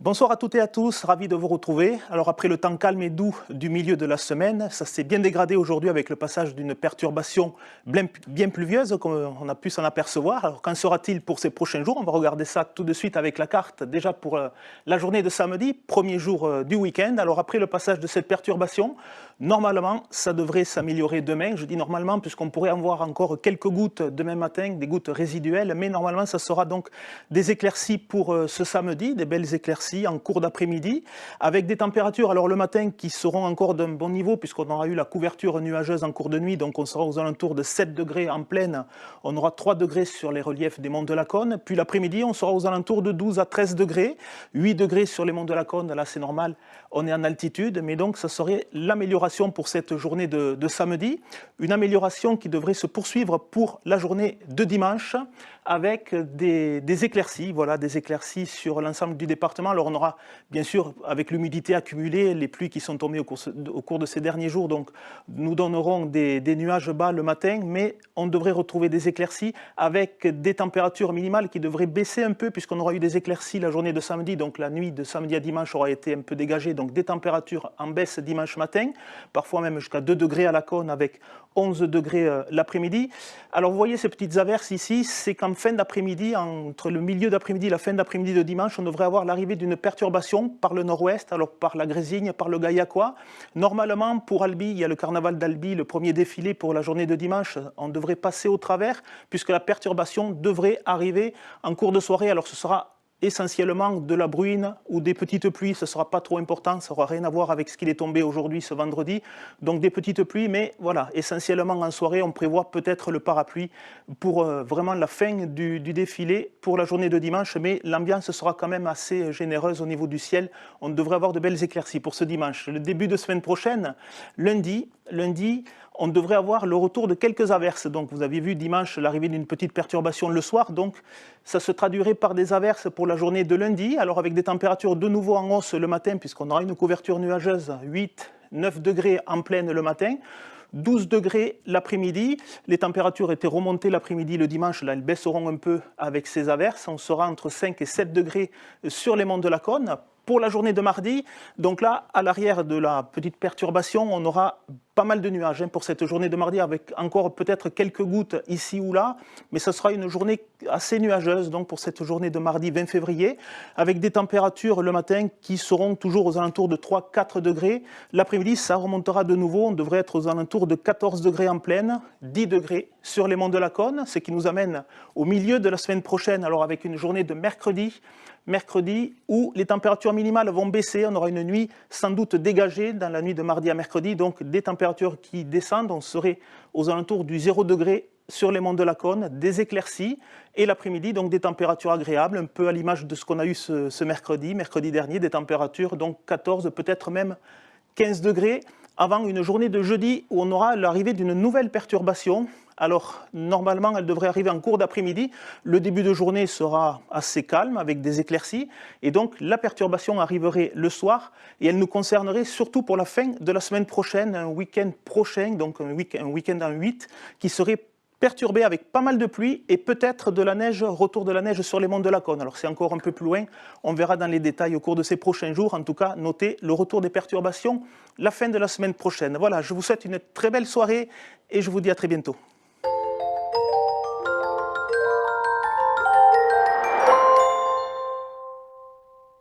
Bonsoir à toutes et à tous, ravi de vous retrouver. Alors après le temps calme et doux du milieu de la semaine, ça s'est bien dégradé aujourd'hui avec le passage d'une perturbation bien pluvieuse, comme on a pu s'en apercevoir. Alors qu'en sera-t-il pour ces prochains jours? On va regarder ça tout de suite avec la carte, déjà pour la journée de samedi, premier jour du week-end. Alors après le passage de cette perturbation, normalement ça devrait s'améliorer demain. Je dis normalement puisqu'on pourrait en voir encore quelques gouttes demain matin, des gouttes résiduelles, mais normalement ça sera donc des éclaircies pour ce samedi, des belles éclaircies en cours d'après-midi, avec des températures alors le matin qui seront encore d'un bon niveau puisqu'on aura eu la couverture nuageuse en cours de nuit, donc on sera aux alentours de 7 degrés en plaine, on aura 3 degrés sur les reliefs des monts de Laconne, puis l'après-midi on sera aux alentours de 12 à 13 degrés, 8 degrés sur les monts de Laconne, là c'est normal, on est en altitude, mais donc ça serait l'amélioration pour cette journée de samedi, une amélioration qui devrait se poursuivre pour la journée de dimanche, avec des éclaircies, voilà, des éclaircies sur l'ensemble du département. Alors on aura bien sûr, avec l'humidité accumulée, les pluies qui sont tombées au cours de ces derniers jours, donc nous donnerons des nuages bas le matin, mais on devrait retrouver des éclaircies avec des températures minimales qui devraient baisser un peu puisqu'on aura eu des éclaircies la journée de samedi, donc la nuit de samedi à dimanche aura été un peu dégagée, donc des températures en baisse dimanche matin, parfois même jusqu'à 2 degrés à Laconne avec 11 degrés l'après-midi. Alors vous voyez ces petites averses ici, c'est qu'en fin d'après-midi, entre le milieu d'après-midi et la fin d'après-midi de dimanche, on devrait avoir l'arrivée d'une perturbation par le nord-ouest, alors par la Grésine, par le Gaillacois. Normalement, pour Albi, il y a le carnaval d'Albi, le premier défilé pour la journée de dimanche, on devrait passer au travers, puisque la perturbation devrait arriver en cours de soirée. Alors ce sera essentiellement de la bruine ou des petites pluies, ce ne sera pas trop important, ça n'aura rien à voir avec ce qu'il est tombé aujourd'hui, ce vendredi, donc des petites pluies, mais voilà, essentiellement en soirée, on prévoit peut-être le parapluie pour vraiment la fin du défilé pour la journée de dimanche, mais l'ambiance sera quand même assez généreuse au niveau du ciel, on devrait avoir de belles éclaircies pour ce dimanche. Le début de semaine prochaine, lundi, on devrait avoir le retour de quelques averses. Donc vous avez vu dimanche l'arrivée d'une petite perturbation le soir, donc ça se traduirait par des averses pour la journée de lundi, alors avec des températures de nouveau en hausse le matin, puisqu'on aura une couverture nuageuse, 8, 9 degrés en pleine le matin, 12 degrés l'après-midi, les températures étaient remontées l'après-midi le dimanche, là elles baisseront un peu avec ces averses, on sera entre 5 et 7 degrés sur les monts de Laconne. Pour la journée de mardi, donc là, à l'arrière de la petite perturbation, on aura pas mal de nuages pour cette journée de mardi, avec encore peut-être quelques gouttes ici ou là, mais ce sera une journée assez nuageuse donc pour cette journée de mardi 20 février, avec des températures le matin qui seront toujours aux alentours de 3-4 degrés. L'après-midi, ça remontera de nouveau, on devrait être aux alentours de 14 degrés en plaine, 10 degrés sur les monts de Laconne, ce qui nous amène au milieu de la semaine prochaine, alors avec une journée de mercredi où les températures minimales vont baisser, on aura une nuit sans doute dégagée dans la nuit de mardi à mercredi, donc des températures qui descendent, on serait aux alentours du 0 degré sur les monts de Laconne, des éclaircies, et l'après-midi, donc des températures agréables, un peu à l'image de ce qu'on a eu ce mercredi dernier, des températures donc 14, peut-être même 15 degrés, avant une journée de jeudi où on aura l'arrivée d'une nouvelle perturbation. Alors, normalement, elle devrait arriver en cours d'après-midi. Le début de journée sera assez calme, avec des éclaircies. Et donc, la perturbation arriverait le soir. Et elle nous concernerait surtout pour la fin de la semaine prochaine, un week-end prochain, donc un week-end en 8, qui serait perturbé avec pas mal de pluie et peut-être de la neige, retour de la neige sur les monts de Laconne. Alors c'est encore un peu plus loin, on verra dans les détails au cours de ces prochains jours. En tout cas, notez le retour des perturbations la fin de la semaine prochaine. Voilà, je vous souhaite une très belle soirée et je vous dis à très bientôt.